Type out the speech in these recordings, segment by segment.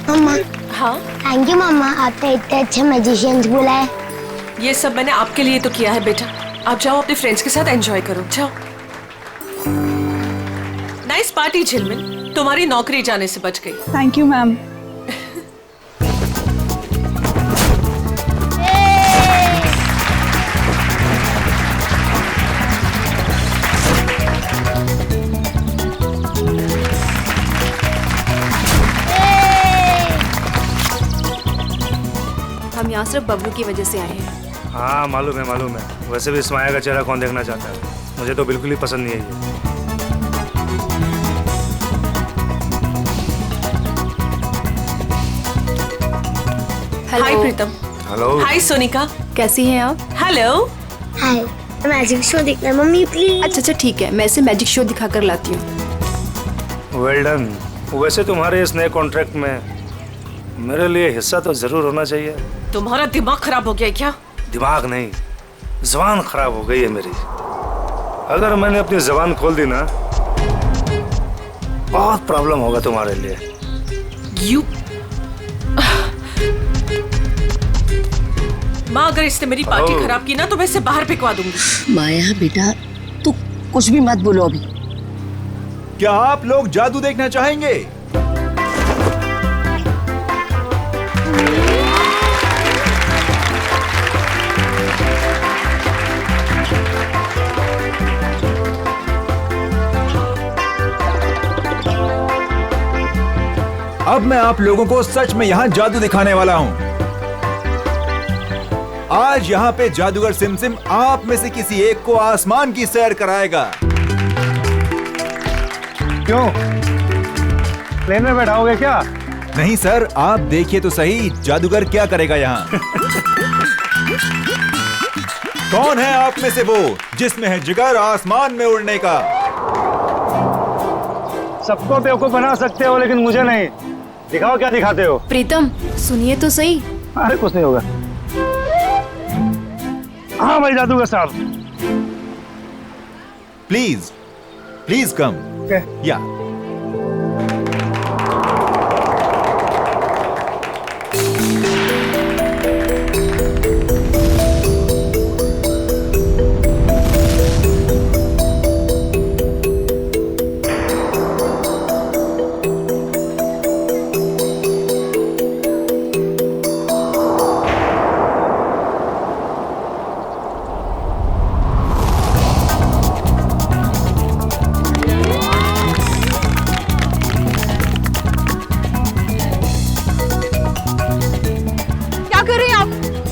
मम्मा। हाँ, thank you मम्मा, आपने इतने अच्छे मैजिशियंस बुलाए। ये सब मैंने आपके लिए तो किया है बेटा। आप जाओ अपने फ्रेंड्स के साथ एंजॉय करो, जाओ। नाइस पार्टी झिलमिल, तुम्हारी नौकरी जाने से बच गई। Thank you ma'am. हम यहाँ सिर्फ बबलू की वजह से आए हैं। हाँ मालूम है। वैसे भी इस माया का चेहरा कौन देखना चाहता है। मुझे तो बिल्कुल ही पसंद नहीं है ये। हाय प्रीतम। हेलो। हाय सोनिका। कैसी हैं आप? हेलो। हाय, मैजिक शो देखना मम्मी प्लीज। अच्छा ठीक है, मैं इसे मैजिक शो दिखा कर लाती हूँ। Well done. वैसे तुम्हारे इस नए कॉन्ट्रैक्ट में मेरे लिए हिस्सा तो जरूर होना चाहिए। तुम्हारा दिमाग खराब हो गया है क्या? दिमाग नहीं, जुबान खराब हो गई है मेरी। अगर मैंने अपनी जुबान खोल दी ना, बहुत प्रॉब्लम होगा तुम्हारे लिए। यू माँ, अगर इसने मेरी पार्टी खराब की ना तो मैं इसे बाहर फेंकवा दूंगी। माया बेटा, तू कुछ भी मत बोलो अभी। क्या आप लोग जादू देखना चाहेंगे? अब मैं आप लोगों को सच में यहाँ जादू दिखाने वाला हूँ। आज यहाँ पे जादूगर सिमसिम आप में से किसी एक को आसमान की सैर कराएगा। क्यों, प्लेन में बैठाओगे क्या? नहीं सर, आप देखिए तो सही जादूगर क्या करेगा यहाँ। कौन है आप में से वो जिसमें है जिगर आसमान में उड़ने का? सबको बेवकूफ बना सकते हो लेकिन मुझे नहीं। दिखाओ क्या दिखाते हो। प्रीतम सुनिए तो सही। अरे कुछ नहीं होगा। हाँ भाई जादूगर साहब। Please please come. या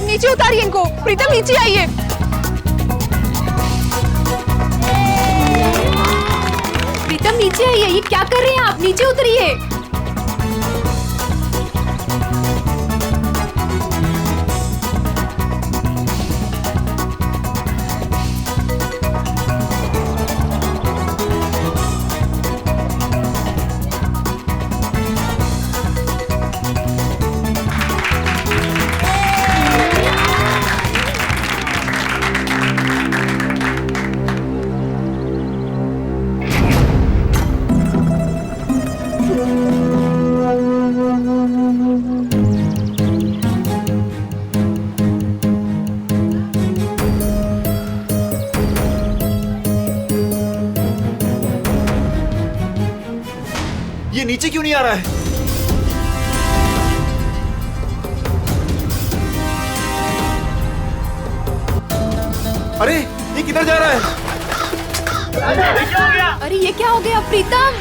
नीचे उतारिए इनको। प्रीतम नीचे आइए। प्रीतम नीचे आइए, ये क्या कर रहे हैं आप? नीचे उतरिए। ये नीचे क्यों नहीं आ रहा है? अरे ये किधर जा रहा है? अरे ये क्या हो गया प्रीतम?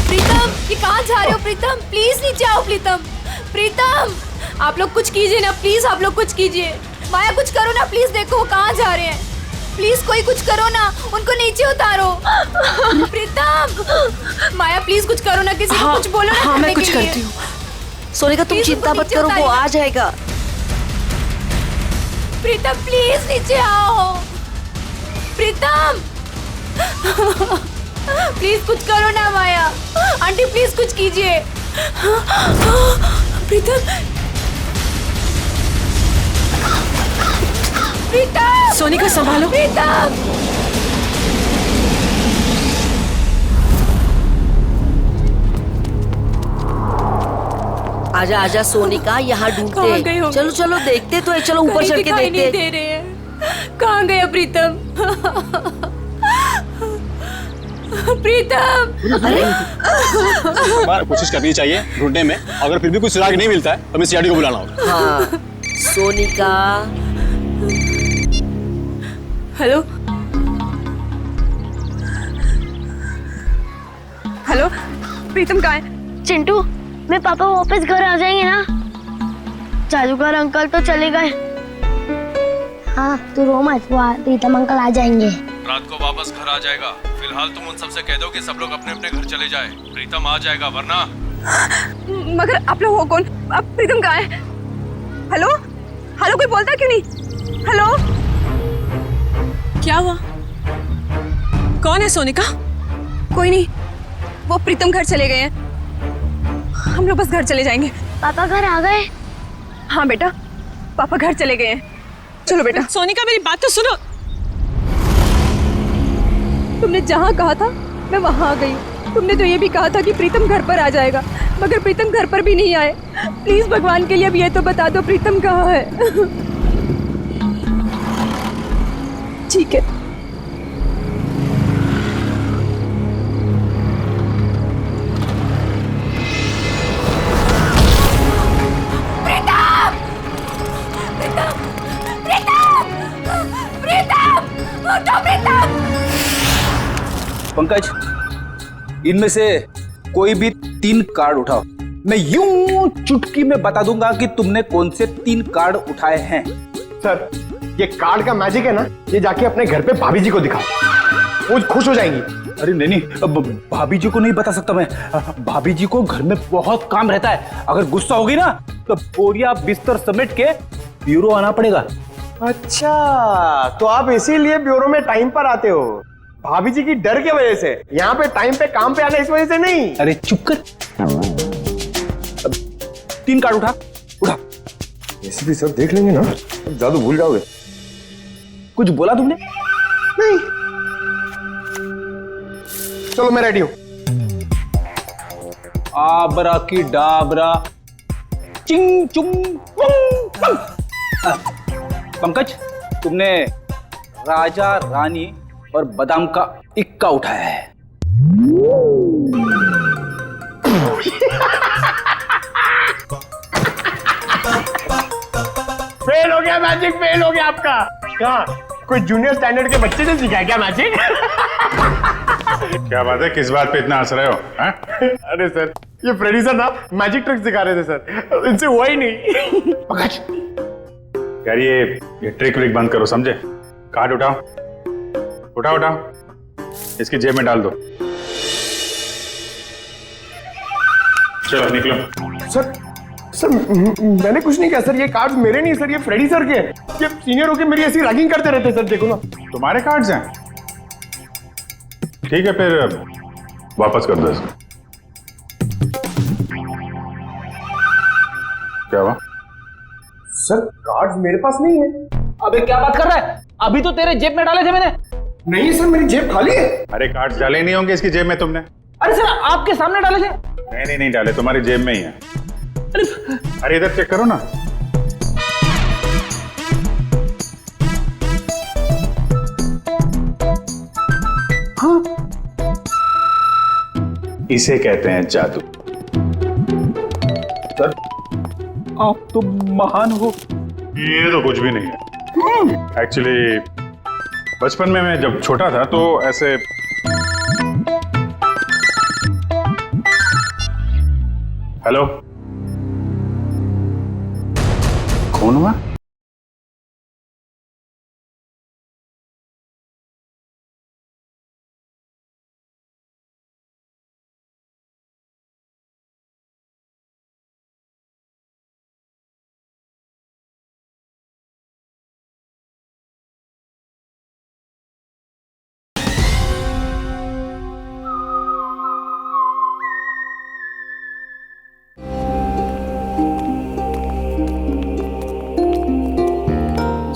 प्रीतम ये कहाँ जा रहे हो? प्रीतम प्लीज नीचे आओ। प्रीतम आप लोग कुछ कीजिए ना प्लीज। आप लोग कुछ कीजिए। माया कुछ करो ना प्लीज। देखो वो कहाँ जा रहे हैं। प्लीज कोई कुछ करो ना, उनको नीचे उतारो। प्रीतम माया प्लीज कुछ करो ना, किसी को कुछ बोलो ना। हाँ मैं कुछ करती हूँ। सोनिका तुम चिंता मत करो, वो आ जाएगा। प्रीतम प्लीज नीचे आओ। प्रीतम प्लीज कुछ करो ना माया। आंटी प्लीज कुछ कीजिए। प्रीतम प्रीतम सोनिका संभालो। प्रीतम आजा आजा सोनिका, यहाँ कहाँ ढूंढते गए हैं। होंगे? चलो चलो देखते तो है, चलो ऊपर कहीं चढ़ के दिखाई नहीं देखते दे हैं। रहे हैं। कहाँ गया प्रीतम? प्रीतम बार कोशिश करनी चाहिए ढूंढने में, अगर फिर भी कुछ सुराग नहीं मिलता है तो हमें सीआईडी को बुलाना होगा। हाँ सोनिका। हेलो हेलो, प्रीतम कहाँ है? चिंटू, मेरे पापा वापस घर आ जाएंगे ना? जादूगर अंकल तो चले गए। हाँ तू रो मत, वो प्रीतम अंकल आ जाएंगे। रात को वापस घर आ जाएगा। फिलहाल तुम उन सबसे कह दो कि सब लोग अपने अपने घर चले जाए। प्रीतम आ जाएगा, वरना मगर आप लोग हो कौन? अब प्रीतम कहाँ है? हेलो हेलो, कोई बोलता क्यों नहीं? हेलो, क्या हुआ? कौन है सोनिका? कोई नहीं, वो प्रीतम घर चले गए हैं। हम लोग बस घर चले जाएंगे। पापा घर आ गए? हाँ बेटा, पापा घर चले गए हैं। चलो बेटा। सोनिका मेरी बात तो सुनो। तुमने जहाँ कहा था मैं वहाँ आ गई। तुमने तो ये भी कहा था कि प्रीतम घर पर आ जाएगा, मगर प्रीतम घर पर भी नहीं आए। प्लीज भगवान के लिए अब ये तो बता दो प्रीतम कहाँ है। ठीक है। पंकज, इनमें से कोई भी 3 कार्ड उठाओ। मैं यूं चुटकी में बता दूंगा कि तुमने कौन से 3 कार्ड उठाए हैं। सर, ये कार्ड का मैजिक है ना, ये जाके अपने घर पे भाभी जी को दिखाओ, वो खुश हो जाएंगी। अरे नहीं, अब भाभी जी को नहीं बता सकता मैं। भाभी जी को घर में बहुत काम रहता है। अगर गुस्सा होगी ना तो बोरिया बिस्तर समेट के ब्यूरो आना पड़ेगा। अच्छा, तो आप इसीलिए ब्यूरो में टाइम पर आते हो, भाभी जी की डर की वजह से। यहाँ पे टाइम पे काम पे आना इस वजह से नहीं। अरे चुप कर। 3 कार्ड उठा उठा। ऐसे भी सब देख लेंगे ना, जादू भूल जाओगे। कुछ बोला तुमने? नहीं। चलो मैं रेडी हूं। आबरा की डाबरा चिंग चुंग पुंग पंग। पंकज, तुमने राजा रानी और बादाम का इक्का उठाया है। फेल हो गया मैजिक, फेल हो गया आपका। क्या कोई जूनियर स्टैंडर्ड के बच्चे ने सीखा है क्या मैजिक? क्या बात है, किस बात पे इतना हंस रहे हो? अरे सर, ये फ्रेडी सर ना मैजिक ट्रिक सिखा रहे थे सर, इनसे हुआ ही नहीं। पंकज यार, ये ट्रिक व्रिक बंद करो, समझे? कार्ड उठाओ उठाओ उठाओ, इसकी जेब में डाल दो। चलो निकलो। सर मैंने कुछ नहीं किया सर, ये कार्ड्स मेरे नहीं सर, ये फ्रेडी सर के। ये सीनियर होके मेरी ऐसी रैगिंग करते रहते सर, देखो ना। तुम्हारे कार्ड्स हैं? ठीक है, फिर वापस कर दो इसको। क्या हुआ? सर कार्ड्स मेरे पास नहीं है। अबे क्या बात कर रहा है? अभी तो तेरे जेब में डाले थे मैंने। नहीं सर, मेरी जेब खाली है। अरे कार्ड्स डाले नहीं होंगे इसकी जेब में तुमने? अरे सर, आपके सामने डाले थे। नहीं डाले, तुम्हारी जेब में ही है। अरे इधर चेक करो ना। हाँ, इसे कहते हैं जादू। सर आप तो महान हो। ये तो कुछ भी नहीं है। एक्चुअली बचपन में मैं जब छोटा था तो ऐसे हेलो, कौन हुआ?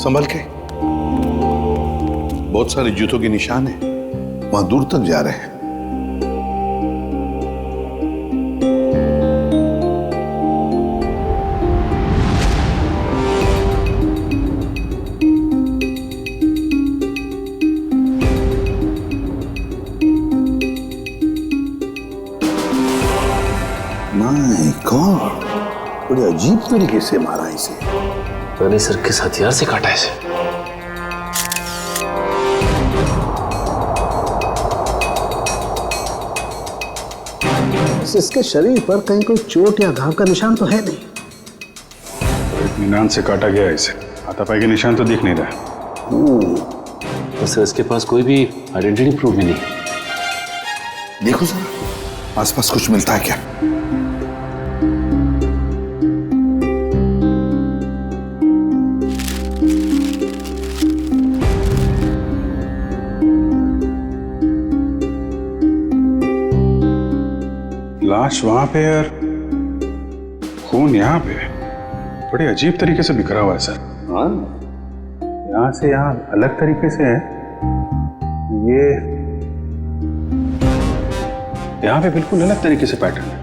संभल के। बहुत सारे जूतों के निशान हैं, वहां दूर तक जा रहे हैं। माय गॉड, बड़े अजीब तरीके से मारा इसे। पता नहीं सर किस हथियार से काटा इसे। इसके शरीर पर कहीं कोई चोट या घाव का निशान तो है नहीं। इत्मीनान से काटा गया इसे, हाथापाई के निशान तो दिख नहीं रहा। तो सर इसके पास कोई भी आइडेंटिटी प्रूफ भी नहीं। देखो सर, आसपास कुछ मिलता है क्या? लाश वहां पे और खून यहाँ पे, बड़े अजीब तरीके से बिखरा हुआ है सर। हाँ, यहाँ से यहाँ अलग तरीके से है, ये यहाँ पे बिल्कुल अलग तरीके से पैटर्न है।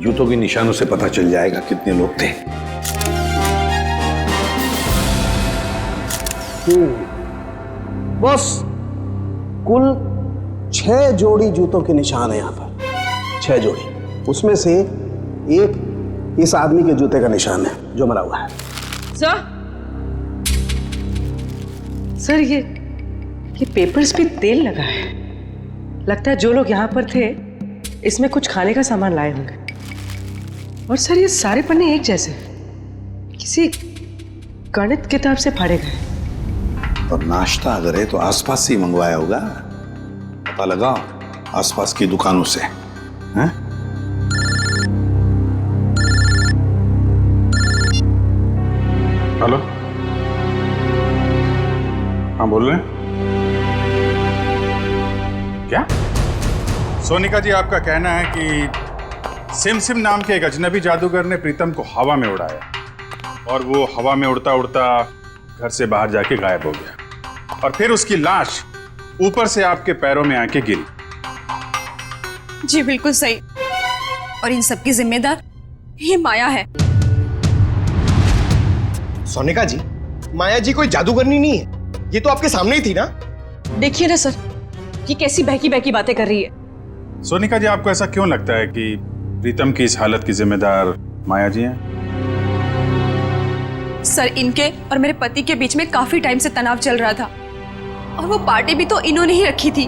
जूतों के निशानों से पता चल जाएगा कितने लोग थे। बस कुल 6 जोड़ी जूतों के निशान है यहाँ पर, 6 जोड़ी। उसमें से एक इस आदमी के जूते का निशान है जो मरा हुआ है। सर ये पेपर्स पे तेल लगा है। लगता है जो लोग यहाँ पर थे इसमें कुछ खाने का सामान लाए होंगे। और सर ये सारे पन्ने एक जैसे, किसी गणित किताब से फाड़े गए। और नाश्ता अगर है तो आसपास से ही मंगवाया होगा। पता लगा आसपास की दुकानों से। हैं? हेलो, हाँ बोल रहे हैं? क्या? सोनिका जी, आपका कहना है कि सिम सिम नाम के एक अजनबी जादूगर ने प्रीतम को हवा में उड़ाया और वो हवा में उड़ता उड़ता घर से बाहर जाके गायब हो गया और फिर उसकी लाश ऊपर से आपके पैरों में आके गिरी। जी बिल्कुल सही। और इन सब की जिम्मेदार ये माया है। सोनिका जी, माया जी कोई जादूगरनी नहीं है, ये तो आपके सामने ही थी ना। देखिए ना सर, ये कैसी बहकी बहकी बातें कर रही है। सोनिका जी, आपको ऐसा क्यों लगता है कि प्रीतम की इस हालत की जिम्मेदार माया जी हैं? सर, इनके और मेरे पति के बीच में काफी टाइम से तनाव चल रहा था और वो पार्टी भी तो इन्होंने ही रखी थी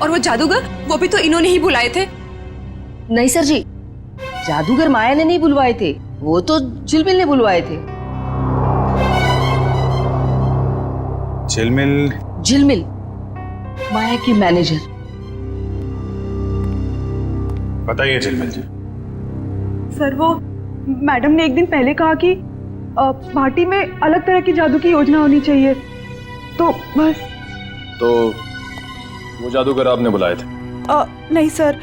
और वो जादूगर वो भी तो इन्होंने ही बुलाए थे। नहीं सर जी, जादूगर माया ने नहीं बुलवाए थे, वो तो झिलमिल ने बुलवाए थे। झिलमिल? झिलमिल माया की मैनेजर। बताइए झिलमिल जी। सर, वो मैडम ने एक दिन पहले कहा कि पार्टी में अलग तरह की जादू की योजना होनी चाहिए, तो बस। तो वो जादूगर आपने बुलाए थे? नहीं सर,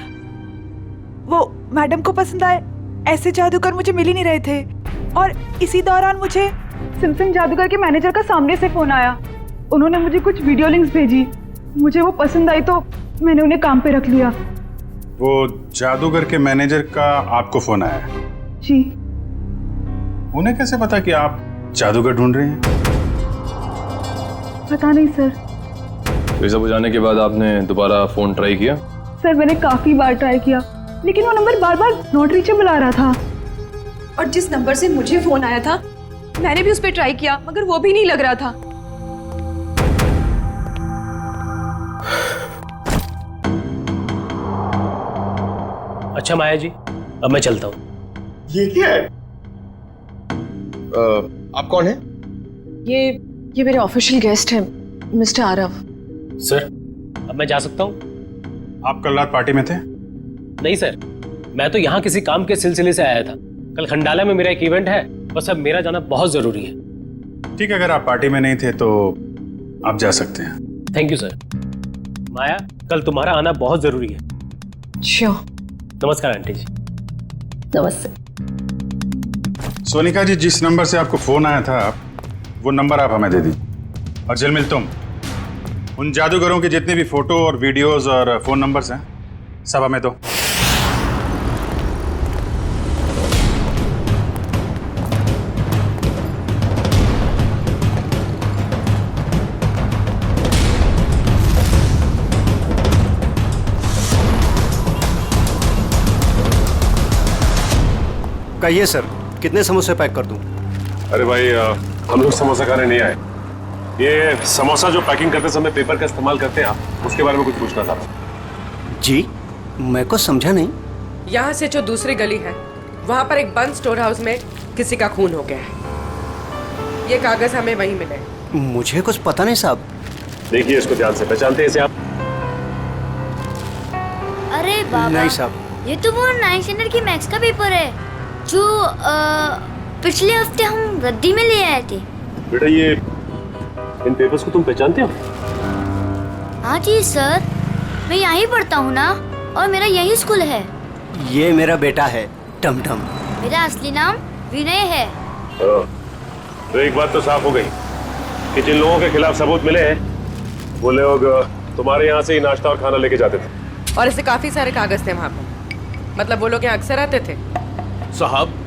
वो मैडम को पसंद आए ऐसे जादूगर मुझे मिल ही नहीं रहे थे। और इसी दौरान मुझे सिमसिम जादूगर के मैनेजर का सामने से फोन आया। उन्होंने मुझे कुछ वीडियो लिंक्स भेजी, मुझे वो पसंद आई तो मैंने उन्हें काम पे रख लिया। वो जादूगर के मैनेजर का आपको फोन आया? जी। उन्हें कैसे पता कि आप जादूगर ढूंढ रहे हैं? पता नहीं सर। तो ये सब हो जाने के बाद आपने दोबारा फोन ट्राई किया? सर, मैंने काफी बार ट्राई किया, लेकिन वो नंबर बार बार नॉट रीचेबल आ रहा था। और जिस नंबर से मुझे फोन आया था मैंने भी उस पर ट्राई किया, मगर वो भी नहीं लग रहा था। अच्छा माया जी, अब मैं चलता हूँ। ये क्या है? आप कौन है? ये मेरे ऑफिशियल गेस्ट हैं, मिस्टर आरव। सर, अब मैं जा सकता हूँ? आप कल रात पार्टी में थे? नहीं सर, मैं तो यहाँ किसी काम के सिलसिले से आया था। कल खंडाला में मेरा एक इवेंट है, बस अब मेरा जाना बहुत जरूरी है। ठीक है, अगर आप पार्टी में नहीं थे तो आप जा सकते हैं। Thank you sir. माया, कल तुम्हारा आना बहुत जरूरी है। श्योर। नमस्कार आंटी जी। नमस्ते। सोनिका जी, जिस नंबर से आपको फोन आया था वो नंबर आप हमें दे दीजिए और झिलमिल तुम उन जादूगरों के जितने भी फोटो और वीडियोस और फोन नंबर्स हैं सब हमें दो। कहिए सर, कितने समोसे पैक कर दूं? अरे भाई हम लोग समोसा खाने नहीं आए। ये समोसा जो पैकिंग करते समय पेपर का इस्तेमाल करते हैं आप, उसके बारे में कुछ पूछना था। जी, मैं को समझा नहीं। यहाँ से जो दूसरी गली है वहाँ पर एक बंद स्टोर हाउस में किसी का खून हो गया है। ये कागज हमें वहीं मिले। मुझे कुछ पता नहीं साहब। देखिए इसको ध्यान से, पहचानते हैं इसे आप? अरे बाबा, नहीं साहब, ये तो वो 9th स्टैंडर्ड की मैथ्स का पेपर है जो पिछले हफ्ते हम रद्दी में ले आए थे। बेटा ये इन पेपर्स को तुम पहचानते हो? हाँ जी सर, मैं यहीं पढ़ता हूँ ना, और मेरा यही स्कूल है। ये मेरा बेटा है टमटम। मेरा असली नाम विनय है। तो एक बात तो साफ हो गई कि जिन लोगों के खिलाफ सबूत मिले हैं वो लोग तुम्हारे यहाँ से ही नाश्ता और खाना लेके जाते थे। और ऐसे काफी सारे कागज थे वहाँ पर। मतलब वो लोग यहाँ अक्सर आते थे? साहब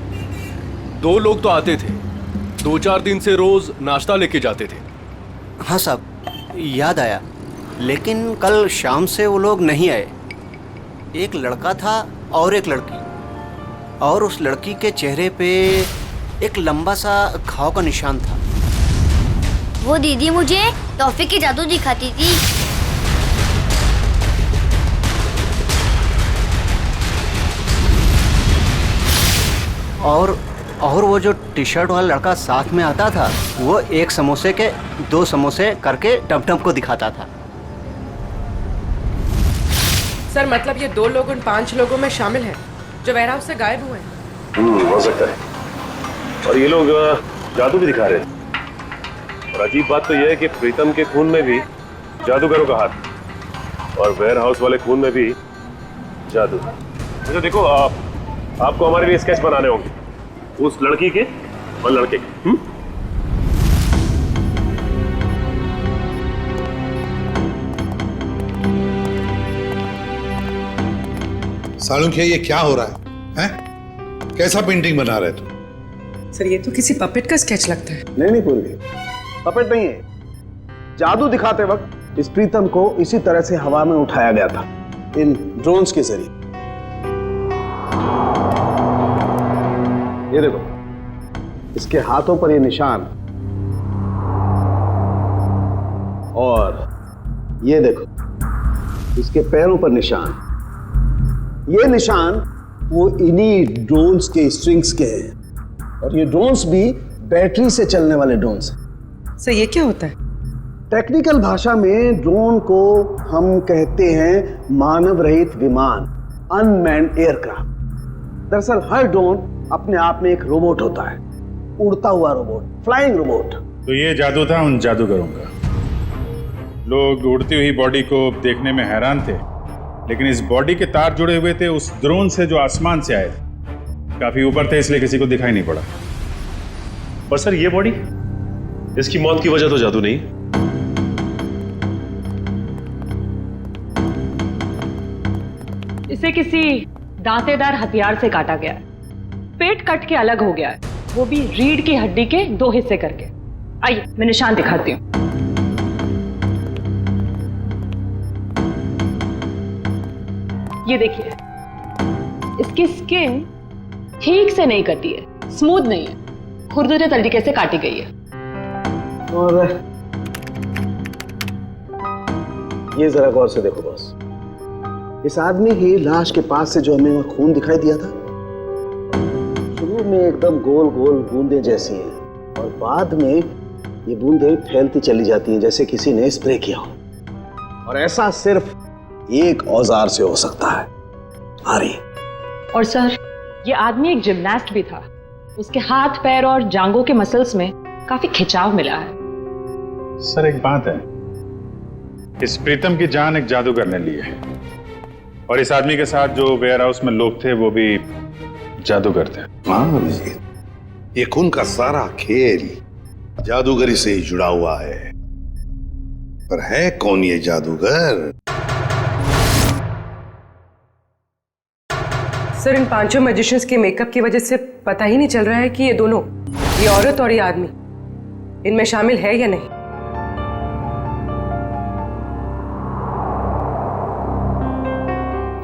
2 लोग तो आते थे, 2-4 दिन से रोज नाश्ता लेके जाते थे। हाँ साहब, याद आया, लेकिन कल शाम से वो लोग नहीं आए। एक लड़का था और एक लड़की, और उस लड़की के चेहरे पे एक लंबा सा घाव का निशान था। वो दीदी मुझे टॉफी की जादू दिखाती थी। और वो जो टी शर्ट वाला लड़का साथ में आता था, वो एक समोसे के 2 समोसे करके टमटम को दिखाता था। सर मतलब ये 2 लोग उन 5 लोगों में शामिल हैं जो वेयरहाउस से गायब हुए हैं। हो सकता है। और ये लोग जादू भी दिखा रहे हैं। और अजीब बात तो यह है कि प्रीतम के खून में भी जादूगरों का हाथ, और वेयरहाउस वाले खून में भी जादू। तो देखो आपको हमारे लिए स्केच बनाने होंगे, उस लड़की के और लड़के के। सालुंखिया, ये क्या हो रहा है? हैं? कैसा पेंटिंग बना रहे तुम? सर ये तो किसी पपेट का स्केच लगता है। नहीं पूरी पपेट नहीं है। जादू दिखाते वक्त इस प्रीतम को इसी तरह से हवा में उठाया गया था, इन ड्रोन्स के जरिए। ये देखो, इसके हाथों पर ये निशान, और ये देखो इसके पैरों पर निशान। ये निशान वो इन्हीं ड्रोन्स के स्ट्रिंग्स के हैं, और ये ड्रोन्स भी बैटरी से चलने वाले ड्रोन्स हैं। सर ये क्या होता है? टेक्निकल भाषा में ड्रोन को हम कहते हैं मानव रहित विमान, अनमैन्ड एयरक्राफ्ट। दरअसल हर ड्रोन अपने आप में एक रोबोट होता है, उड़ता हुआ रोबोट, फ्लाइंग रोबोट। तो ये जादू था उन जादूगरों का। लोग उड़ती हुई बॉडी को देखने में हैरान थे, लेकिन इस बॉडी के तार जुड़े हुए थे उस ड्रोन से जो आसमान से आए थे। काफी ऊपर थे, इसलिए किसी को दिखाई नहीं पड़ा। पर सर ये बॉडी, इसकी मौत की वजह तो जादू नहीं। इसे किसी दांतेदार हथियार से काटा गया है। पेट कट के अलग हो गया है, वो भी रीढ़ की हड्डी के 2 हिस्से करके। आइए मैं निशान दिखाती हूँ। ये देखिए, इसकी स्किन ठीक से नहीं कटी है, स्मूथ नहीं है, खुरदुरे तरीके से काटी गई है। और ये जरा गौर से देखो बॉस, इस आदमी की लाश के पास से जो हमें वहां खून दिखाई दिया था, शुरू में एकदम गोल गोल बूंदे जैसी हैं, और बाद में ये बूंदें फैलती चली जाती हैं जैसे किसी ने स्प्रे किया हो। और ऐसा सिर्फ एक औजार से हो सकता है। आरी। और सर ये आदमी एक जिम्नास्ट भी था, उसके हाथ पैर और जांघों के मसल्स में काफी खिंचाव मिला है। सर एक बात है, इस प्रीतम की जान एक जादूगर ने ली है, और इस आदमी के साथ जो वेयर हाउस में लोग थे वो भी जादूगर थे। हाँ, ये खून का सारा खेल जादूगरी से ही जुड़ा हुआ है। पर है कौन ये जादूगर? सर, इन पांचों मैजिशियंस के मेकअप की वजह से पता ही नहीं चल रहा है कि ये दोनों, ये औरत और ये आदमी, इनमें शामिल है या नहीं।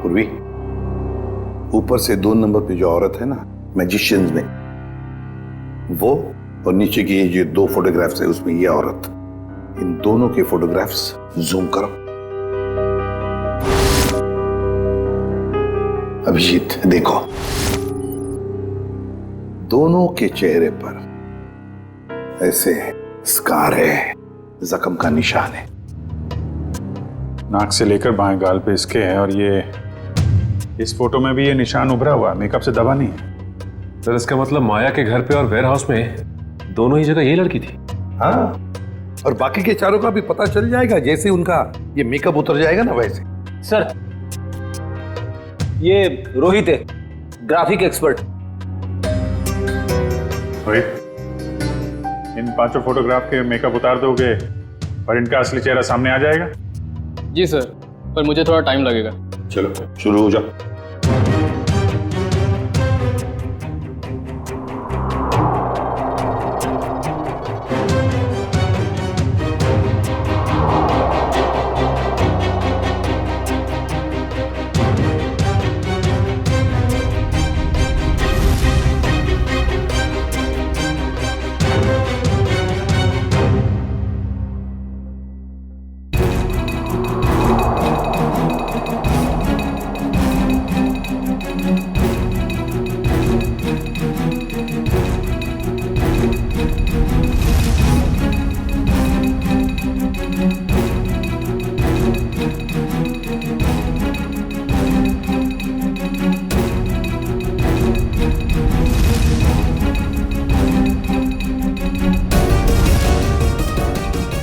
पूर्वी, ऊपर से 2 नंबर पे जो औरत है ना मैजिशियंस में, वो, और नीचे की ये जो 2 फोटोग्राफ्स है उसमें ये औरत, इन दोनों के फोटोग्राफ्स जूम करो। अभिजीत देखो, दोनों के चेहरे पर ऐसे स्कार है, जख्म का निशान है। नाक से लेकर बाएं गाल पे इसके है, और ये इस फोटो में भी ये निशान उभरा हुआ, मेकअप से दबा नहीं है। सर, इसका मतलब माया के घर पे और वेयर हाउस में दोनों ही जगह ये लड़की थी। हाँ, और बाकी के चारों का भी पता चल जाएगा जैसे उनका ये मेकअप उतर जाएगा ना वैसे। सर, ये रोहित है, ग्राफिक एक्सपर्ट। रोहित, इन 5 फोटोग्राफ के मेकअप उतार दोगे और इनका असली चेहरा सामने आ जाएगा? जी सर, पर मुझे थोड़ा टाइम लगेगा। चलो शुरू हो जाओ।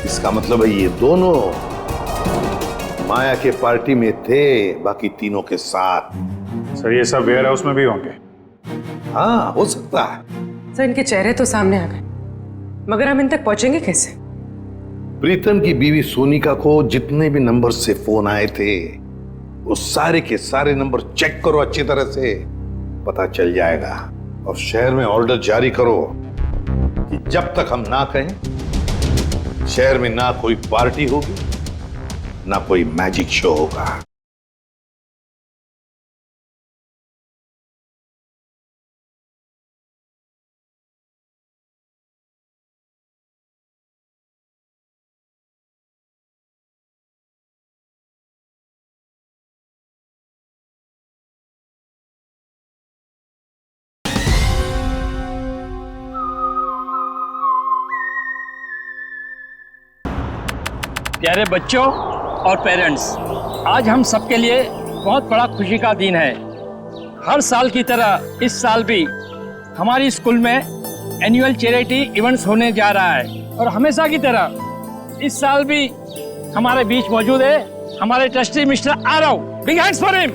इसका मतलब है ये दोनों माया के पार्टी में थे, बाकी तीनों के साथ। सर, ये सब वेयर हाउस में भी होंगे? हाँ, हो सकता है। सर, इनके चेहरे तो सामने आ गए, मगर हम इन तक पहुंचेंगे कैसे? प्रीतम की बीवी सोनिका को जितने भी नंबर से फोन आए थे, वो सारे के सारे नंबर चेक करो अच्छी तरह से, पता चल जाएगा। और शहर में ऑर्डर जारी करो कि जब तक हम ना कहें, शहर में ना कोई पार्टी होगी, ना कोई मैजिक शो होगा। प्यारे बच्चों और पेरेंट्स, आज हम सबके लिए बहुत बड़ा खुशी का दिन है। हर साल की तरह इस साल भी हमारी स्कूल में एनुअल चैरिटी इवेंट्स होने जा रहा है, और हमेशा की तरह इस साल भी हमारे बीच मौजूद है हमारे trustee mister Aarav. Big hands for him.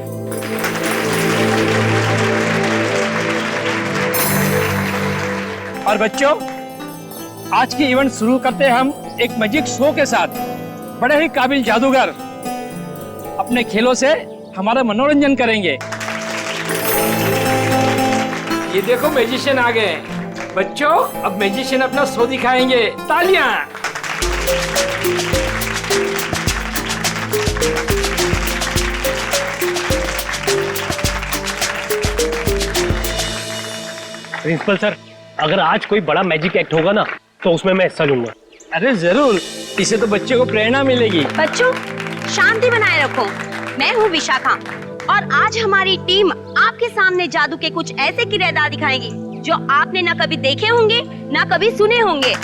और बच्चों, आज की इवेंट शुरू करते हैं हम एक मैजिक शो के साथ। बड़े ही काबिल जादूगर अपने खेलों से हमारा मनोरंजन करेंगे। ये देखो, मैजिशियन आ गए। बच्चों, अब मैजिशियन अपना शो दिखाएंगे। तालियां। प्रिंसिपल सर, अगर आज कोई बड़ा मैजिक एक्ट होगा ना, तो उसमें मैं हिस्सा लूंगा। अरे जरूर, इससे तो बच्चे को प्रेरणा मिलेगी। बच्चों, शांति बनाए रखो। मैं हूँ विशाखा, और आज हमारी टीम आपके सामने जादू के कुछ ऐसे किरदार दिखाएगी जो आपने ना कभी देखे होंगे, ना कभी सुने होंगे।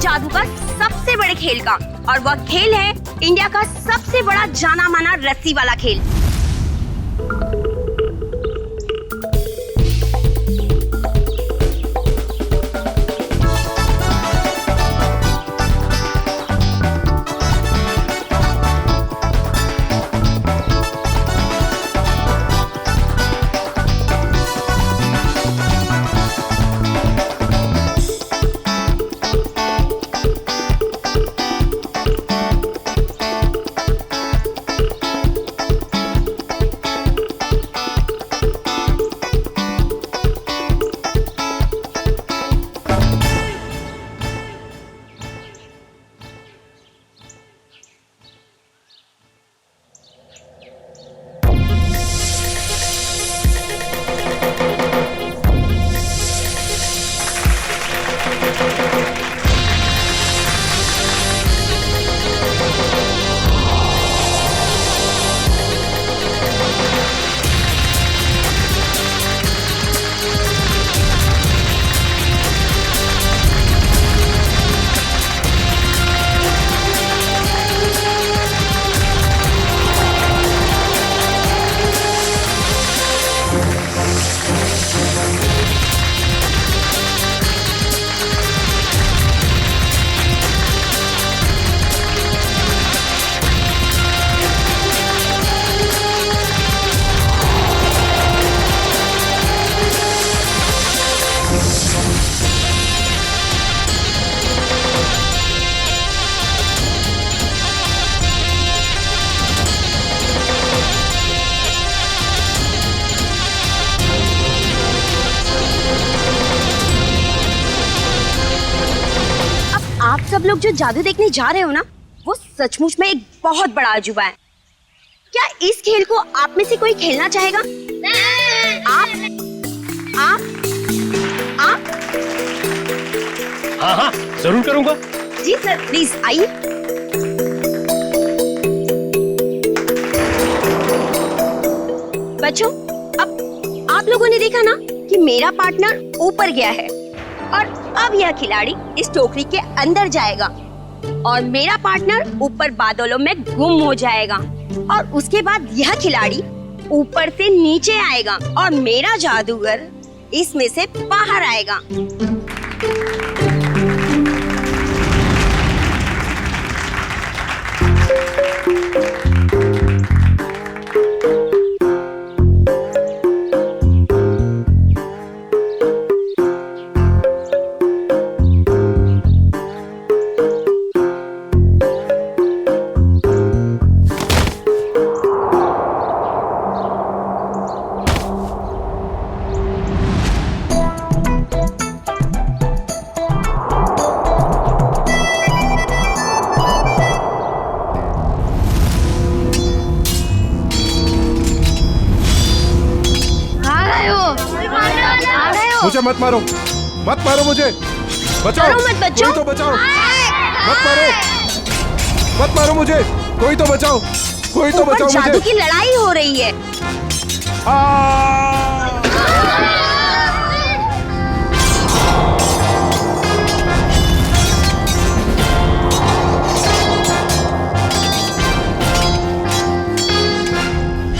जादू का सबसे बड़े खेल का, और वह खेल है इंडिया का सबसे बड़ा जाना माना रस्सी वाला खेल। आप सब लोग जो जादू देखने जा रहे हो ना, वो सचमुच में एक बहुत बड़ा अजूबा है। क्या इस खेल को आप में से कोई खेलना चाहेगा? आप? हाँ हाँ जरूर करूंगा। जी सर, प्लीज आइए। बच्चों, अब आप लोगों ने देखा ना कि मेरा पार्टनर ऊपर गया है, और अब यह खिलाड़ी इस टोकरी के अंदर जाएगा और मेरा पार्टनर ऊपर बादलों में गुम हो जाएगा, और उसके बाद यह खिलाड़ी ऊपर से नीचे आएगा और मेरा जादूगर इसमें से बाहर आएगा। मुझे मत मारो, मत मारो मुझे, बचाओ, मत बच्चों। कोई तो बचाओ, मत मारो, मत मारो मुझे, कोई तो बचाओ, कोई तो बचाओ मुझे। जादू की लड़ाई हो रही है।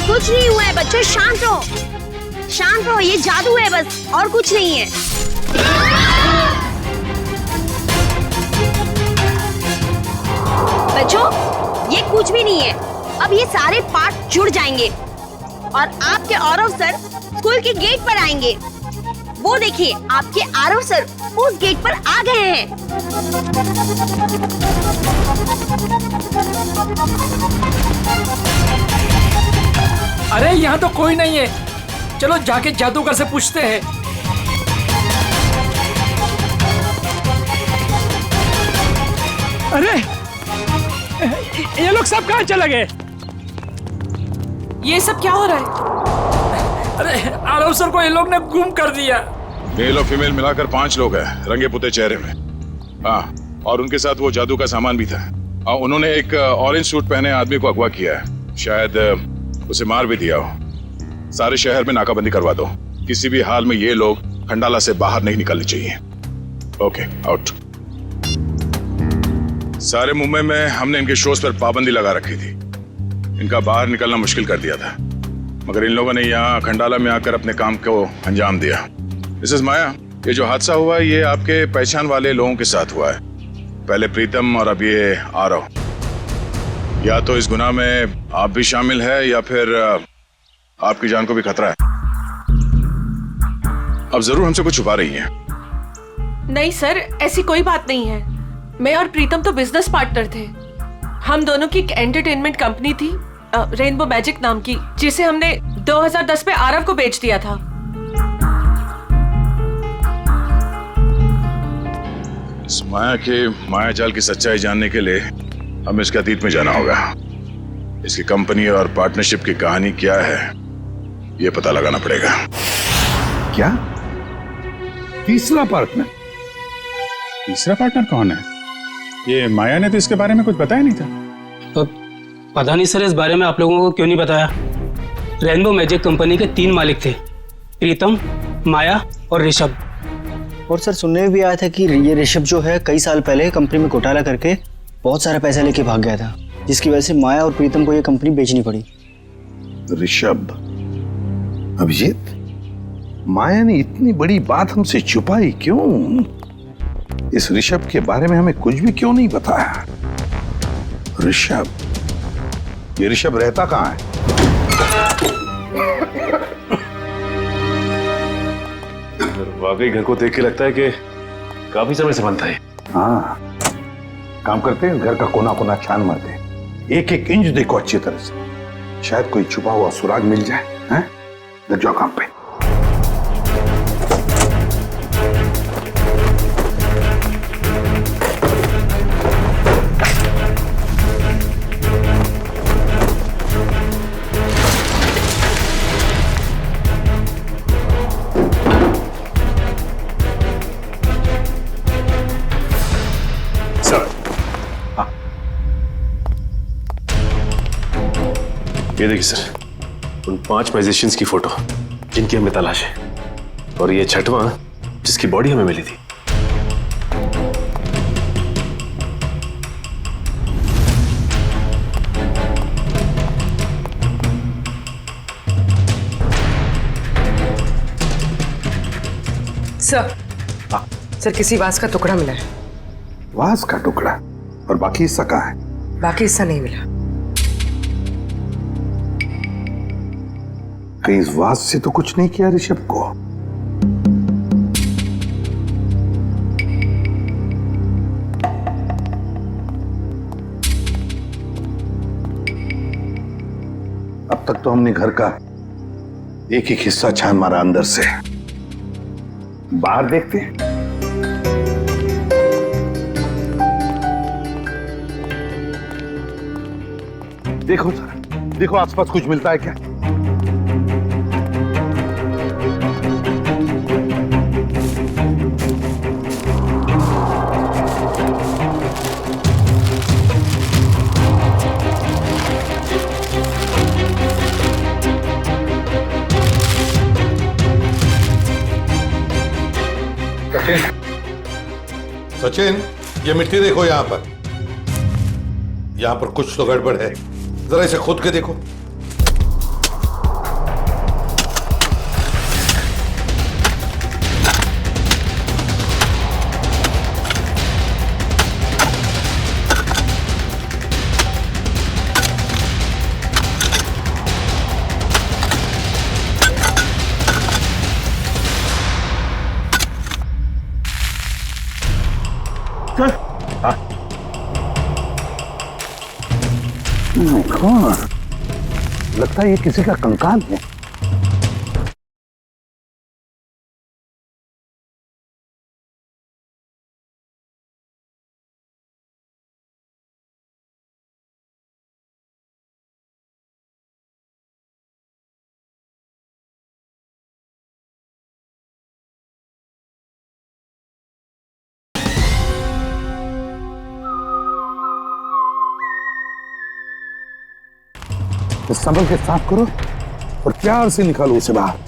कुछ नहीं हुआ है बच्चों, शांत रहो, शांत रहो, ये जादू है बस, और कुछ नहीं है। बच्चों, ये कुछ भी नहीं है। अब ये सारे पार्ट जुड़ जाएंगे और आपके आरव सर स्कूल के गेट पर आएंगे। वो देखिए, आपके आरव सर उस गेट पर आ गए हैं। अरे यहाँ तो कोई नहीं है, चलो जाके जादूगर से पूछते हैं। अरे ये लोग सब कहाँ चले गए? ये सब क्या हो रहा है? अरे आरव सर को ये लोग ने गुम कर दिया। मेल और फीमेल मिलाकर 5 लोग हैं, रंगे पुते चेहरे में। हाँ, और उनके साथ वो जादू का सामान भी था। उन्होंने एक ऑरेंज सूट पहने आदमी को अगवा किया है, शायद उसे मार भी दिया हो। सारे शहर में नाकाबंदी करवा दो, किसी भी हाल में ये लोग खंडाला से बाहर नहीं निकलने चाहिए। Okay, out. सारे मुंबई में हमने इनके शोज पर पाबंदी लगा रखी थी। इनका बाहर निकलना मुश्किल कर दिया था, मगर इन लोगों ने यहाँ खंडाला में आकर अपने काम को अंजाम दिया। मिसेस माया, ये जो हादसा हुआ है ये आपके पहचान वाले लोगों के साथ हुआ है। पहले प्रीतम और अब ये आरव। या तो इस गुनाह में आप भी शामिल है या फिर आपकी जान को भी खतरा है। अब जरूर हमसे कुछ छुपा रही है। नहीं सर, ऐसी कोई बात नहीं है। मैं और प्रीतम तो बिजनेस पार्टनर थे। हम दोनों की एक एंटरटेनमेंट कंपनी थी रेनबो मैजिक नाम की, जिसे हमने 2010 में आरव को बेच दिया था। इस माया के मायाजाल की सच्चाई जानने के लिए हमें इसके अतीत में जाना होगा। इसकी कंपनी और पार्टनरशिप की कहानी क्या है ये पता लगाना पड़ेगा। क्या? तीसरा पार्टनर? तीसरा पार्टनर कौन है? ये माया ने तो इसके बारे में कुछ बताया नहीं था। तो पता नहीं सर, इस बारे में आप लोगों को क्यों नहीं बताया। रेनबो मैजिक कंपनी के 3 मालिक थे, प्रीतम, माया और ऋषभ। और सर सुनने में भी आया था कि ये ऋषभ जो है कई साल पहले कंपनी में घोटाला करके बहुत सारा पैसा लेके भाग गया था, जिसकी वजह से माया और प्रीतम को ये कंपनी बेचनी पड़ी। ऋषभ, अभिजीत, माया ने इतनी बड़ी बात हमसे छुपाई क्यों? इस ऋषभ के बारे में हमें कुछ भी क्यों नहीं बताया? ऋषभ, ये ऋषभ रहता कहाँ है? वाकई घर को देख के लगता है कि काफी समय से बनता है। हाँ, काम करते हैं, घर का कोना कोना छान मारते हैं, एक एक इंच देखो अच्छी तरह से, शायद कोई छुपा हुआ सुराग मिल जाए। हैं? लग जाओ काम पे। ये देखिए सर, उन 5 मैजिशियंस की फोटो जिनकी हमें तलाश है, और ये 6वां जिसकी बॉडी हमें मिली थी। सर, सर किसी वास का टुकड़ा मिला है। वास का टुकड़ा? और बाकी हिस्सा कहाँ है? बाकी हिस्सा नहीं मिला। कहीं इस वास से तो कुछ नहीं किया ऋषभ को? अब तक तो हमने घर का एक एक हिस्सा छान मारा अंदर से। बाहर देखते हैं। देखो सर, देखो आसपास कुछ मिलता है क्या? सचिन, ये मिट्टी देखो यहां पर कुछ तो गड़बड़ है, जरा इसे खोद के देखो। लगता है ये किसी का कंकाल है। तो संभल के साफ करो और प्यार से निकालो उसे बाहर।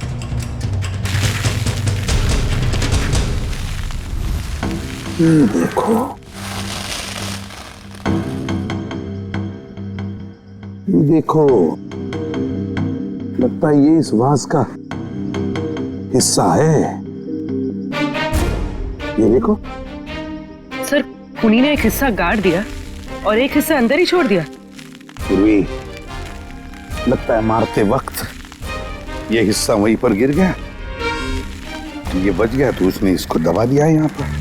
देखो, देखो, लगता है ये इस वास का हिस्सा है। ये देखो। सर, खूनी ने एक हिस्सा गाड़ दिया और एक हिस्सा अंदर ही छोड़ दिया। फिर भी लगता है मारते वक्त ये हिस्सा वहीं पर गिर गया, ये बच गया तो उसने इसको दबा दिया है यहाँ पर।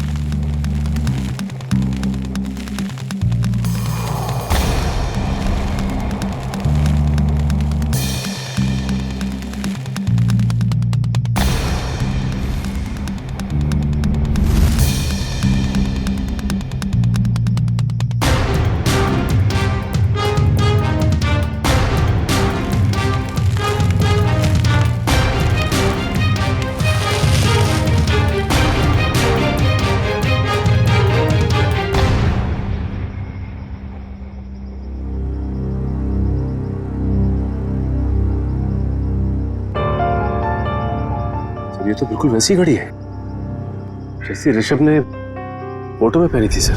ये तो बिल्कुल वैसी घड़ी है जैसी ऋषभ ने फोटो में पहनी थी सर।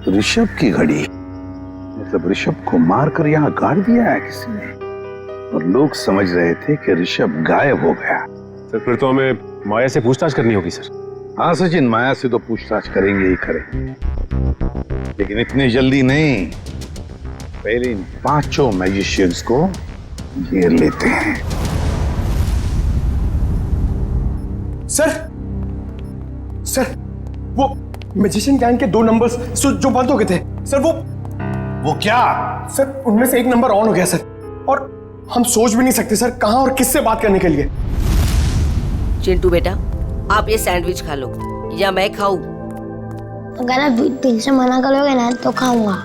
ऋषभ की घड़ी? मतलब ऋषभ को मारकर यहाँ गाड़ दिया है किसी ने, और लोग समझ रहे थे कि ऋषभ गायब हो गया। सर फिर तो हमें माया से पूछताछ करनी होगी सर। हाँ सचिन, माया से तो पूछताछ करेंगे ही करेंगे, लेकिन इतनी जल्दी नहीं। पहले इन 5 मैजिशियंस को घेर लेते हैं। सर वो मैजिशियन गैंग के 2 नंबर्स जो बंद हो गए थे सर, वो क्या सर, उनमें से एक नंबर ऑन हो गया सर, और हम सोच भी नहीं सकते सर कहां और किससे बात करने के लिए। चिंटू बेटा, आप ये सैंडविच खा लो या मैं खाऊं? अगर आप दिल से मना करोगे ना तो खाऊंगा।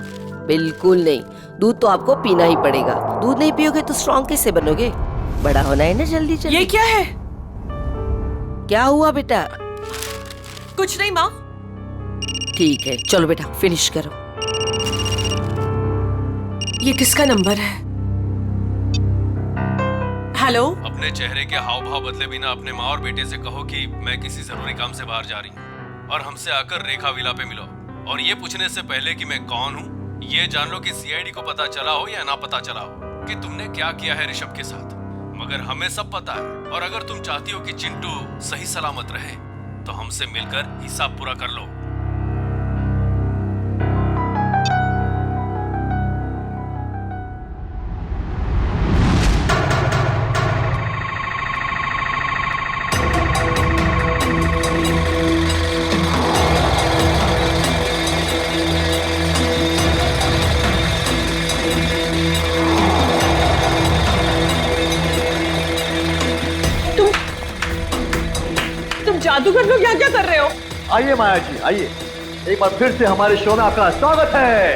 बिल्कुल नहीं, दूध तो आपको पीना ही पड़ेगा। दूध नहीं पियोगे तो स्ट्रॉन्ग कैसे बनोगे? बड़ा होना है ना जल्दी जल्दी। ये क्या है? क्या हुआ बेटा? कुछ नहीं माँ। ठीक है, चलो बेटा फिनिश करो। ये किसका नंबर है? हेलो। अपने चेहरे के हाव भाव बदले बिना अपने माँ और बेटे से कहो कि मैं किसी जरूरी काम से बाहर जा रही हूँ और हमसे आकर रेखा विला पे मिलो। और ये पूछने से पहले कि मैं कौन हूँ, ये जान लो कि सीआईडी को पता चला हो या ना पता चला हो कि तुमने क्या किया है ऋषभ के साथ, मगर हमें सब पता है। और अगर तुम चाहती हो कि चिंटू सही सलामत रहे तो हमसे मिलकर हिसाब पूरा कर लो। जादूगर लोग यहाँ क्या कर रहे हो? आइए माया जी, आइए, एक बार फिर से हमारे शो में आपका स्वागत है।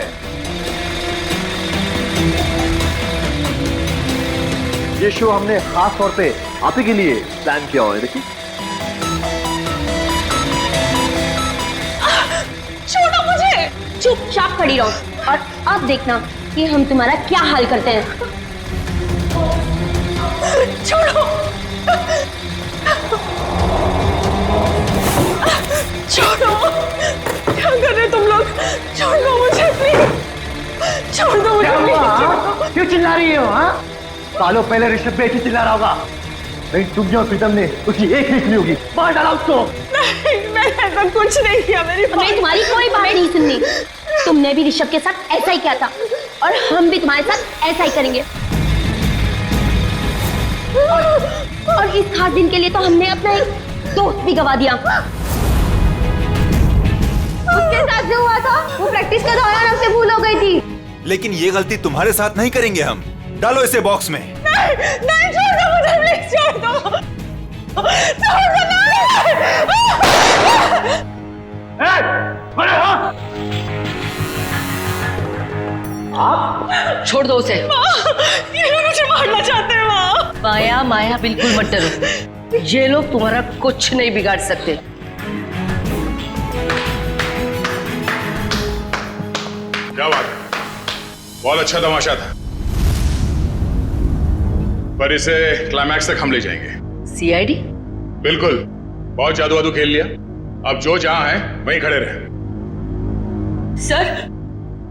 ये शो हमने खास तौर पे आप ही के लिए प्लान किया हुआ है। देखिए, छोड़ो मुझे। चुपचाप खड़ी रहो और अब देखना कि हम तुम्हारा क्या हाल करते हैं। छोड़ो, छोड़ो, क्या कर रहे तुम लोग? छोड़ दो मुझे प्लीज, छोड़ दो मुझे प्लीज। क्यों चिल्ला रही हो? हाँ, सालों पहले ऋषभ भी ऐसे चिल्ला रहा होगा। नहीं, तुमने और प्रीतम ने उसकी एक नहीं सुनी होगी। मार डाला उसको। नहीं, मैंने ऐसा कुछ नहीं किया। हमें तुम्हारी कोई बात नहीं सुननी। तुमने भी ऋषभ के साथ ऐसा ही किया था और हम भी तुम्हारे साथ ऐसा ही करेंगे। और इस खास दिन के लिए तो हमने अपना एक दोस्त भी गवा दिया। उसके साथ जो हुआ था वो प्रैक्टिस के दौरान हमसे भूल हो गई थी। लेकिन ये गलती तुम्हारे साथ नहीं करेंगे हम। डालो इसे बॉक्स में। नहीं, छोड़ दो मुझे प्लीज, छोड़ दो, छोड़ दो। आप छोड़ दो उसे। ये लोग मुझे मारना चाहते हैं माँ। माया, माया बिल्कुल मत डरो, ये लोग तुम्हारा कुछ नहीं बिगाड़ सकते। क्या बात है, बहुत अच्छा तमाशा था, पर इसे क्लाइमैक्स तक हम ले जाएंगे। सीआईडी? बिल्कुल, बहुत जादू वादू खेल लिया, अब जो जहां है वहीं खड़े रहे। सर,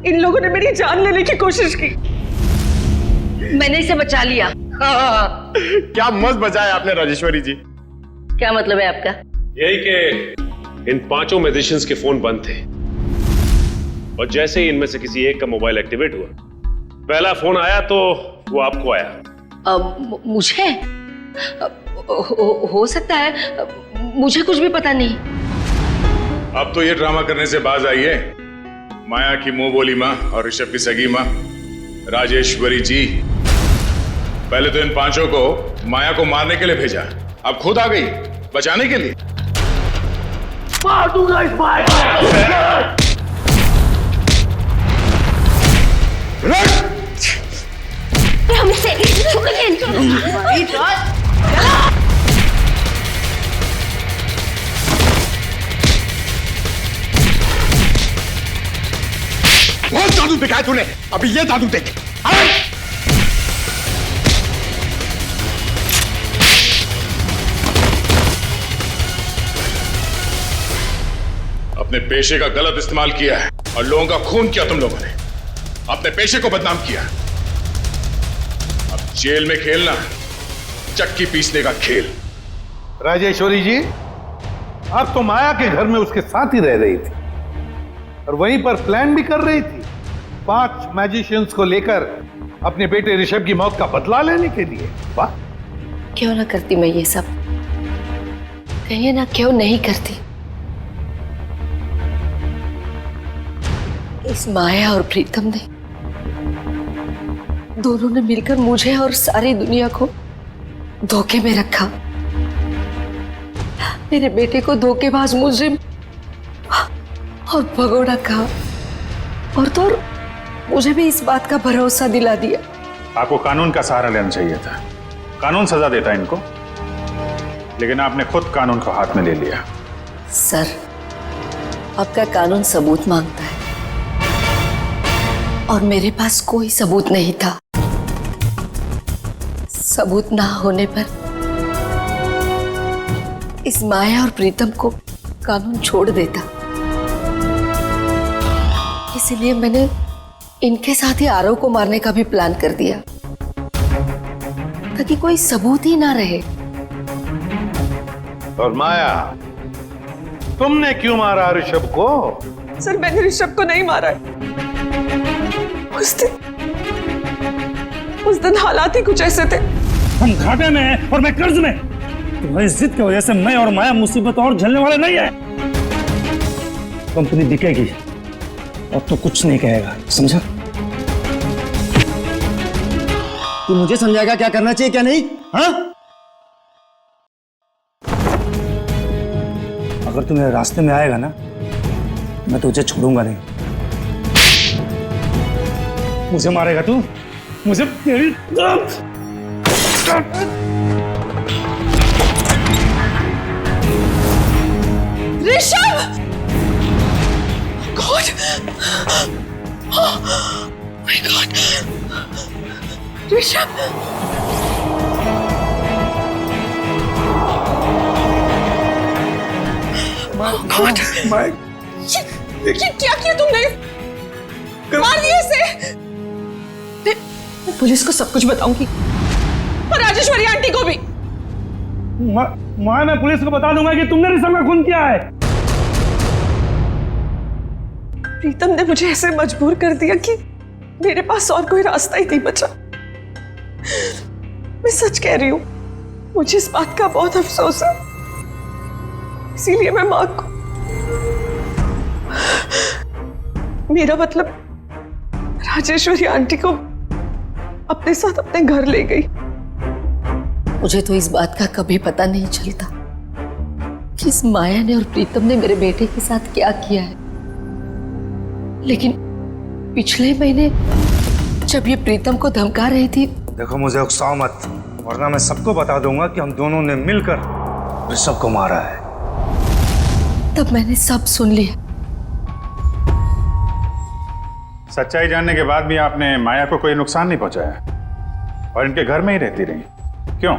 इन लोगों ने मेरी जान लेने की कोशिश की। मैंने इसे बचा लिया। क्या मस्त बचाया आपने राजेश्वरी जी। क्या मतलब है आपका? यही कि इन 5 मैजिशियंस के फोन बंद थे और जैसे ही इनमें से किसी एक का मोबाइल एक्टिवेट हुआ, पहला फोन आया तो वो आपको आया। मुझे हो सकता है, मुझे कुछ भी पता नहीं। अब तो ये ड्रामा करने से बाज आइए। माया की मुंह बोली माँ और ऋषभ की सगी माँ राजेश्वरी जी, पहले तो इन 5 को माया को मारने के लिए भेजा, अब खुद आ गई बचाने के लिए। मार दूंगा इस माया को। हमसे बहुत जादू दिखाया तूने, अभी ये जादू देख। अपने पेशे का गलत इस्तेमाल किया है और लोगों का खून किया तुम लोगों ने, अपने पेशे को बदनाम किया। अब जेल में खेलना चक्की पीसने का खेल। राजेश्वरी जी, आप तो माया के घर में उसके साथ ही रह रही थी और वहीं पर प्लान भी कर रही थी 5 मैजिशियंस को लेकर अपने बेटे ऋषभ की मौत का बदला लेने के लिए। वाह, क्यों ना करती मैं ये सब, कहिए ना क्यों नहीं करती। इस माया और प्रीतम ने दोनों ने मिलकर मुझे और सारी दुनिया को धोखे में रखा। मेरे बेटे को धोखेबाज मुजरिम और भगोड़ा कहा और तो और मुझे भी इस बात का भरोसा दिला दिया। आपको कानून का सहारा लेना चाहिए था, कानून सजा देता इनको, लेकिन आपने खुद कानून को हाथ में ले लिया। सर, आपका कानून सबूत मांगता है और मेरे पास कोई सबूत नहीं था। सबूत ना होने पर इस माया और प्रीतम को कानून छोड़ देता। इसलिए मैंने इनके साथ ही आरव को मारने का भी प्लान कर दिया ताकि कोई सबूत ही ना रहे। और माया, तुमने क्यों मारा ऋषभ को? सर, मैंने ऋषभ को नहीं मारा है। उस दिन हालात ही कुछ ऐसे थे। हम घाटे में हैं और मैं कर्ज में। तुम्हारी जिद की वजह से मैं और माया मुसीबत और झेलने वाले नहीं है। कंपनी बिकेगी, अब तो कुछ नहीं कहेगा, समझा? तू मुझे समझाएगा क्या करना चाहिए क्या नहीं? हाँ? अगर तू मेरे रास्ते में आएगा ना, मैं तुझे छोड़ूंगा नहीं। मुझे मारेगा तू? मुझे तेरी Rishabh! God! My God! Rishabh! God! ये क्या किया तुमने? मार दिया इसे! मैं पुलिस को सब कुछ बताऊंगी और राजेश्वरी आंटी को भी। मैं पुलिस को बता दूंगा कि तुमने ऋषभ का खून किया है। प्रीतम ने मुझे ऐसे मजबूर कर दिया कि मेरे पास और कोई रास्ता ही नहीं बचा। मैं सच कह रही हूं, मुझे इस बात का बहुत अफसोस है, इसीलिए मैं मां को, मेरा मतलब राजेश्वरी आंटी को अपने साथ अपने घर ले गई। मुझे तो इस बात का कभी पता नहीं चलता कि इस माया ने और प्रीतम ने मेरे बेटे के साथ क्या किया है, लेकिन पिछले महीने जब ये प्रीतम को धमका रही थी। देखो, मुझे उकसाओ मत, वरना मैं सबको बता दूंगा कि हम दोनों ने मिलकर ऋषभ को मारा है। तब मैंने सब सुन लिया। सच्चाई जानने के बाद भी आपने माया को कोई नुकसान नहीं पहुंचाया और इनके घर में ही रहती रही, क्यों?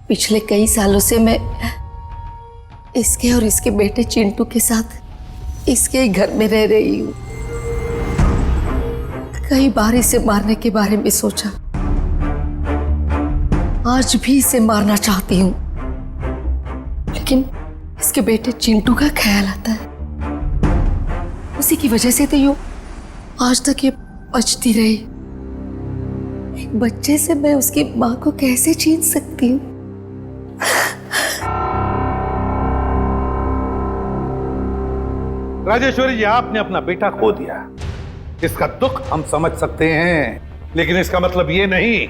पिछले कई सालों से मैं इसके और इसके बेटे चिंटू के साथ इसके ही घर में रह रही हूँ। कई बार इसे मारने के बारे में सोचा, आज भी इसे मारना चाहती हूँ, लेकिन इसके बेटे चिंटू का ख्याल आता है। उसी की वजह से तो यूं आज तक ये बचती रही। एक बच्चे से मैं उसकी माँ को कैसे छीन सकती हूँ? राजेश्वरी जी, आपने अपना बेटा खो दिया, इसका दुख हम समझ सकते हैं, लेकिन इसका मतलब ये नहीं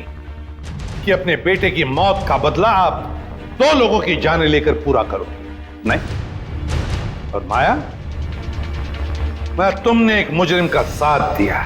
कि अपने बेटे की मौत का बदला आप 2 लोगों की जानें लेकर पूरा करोगे। नहीं। और माया, मैं तुमने एक मुजरिम का साथ दिया,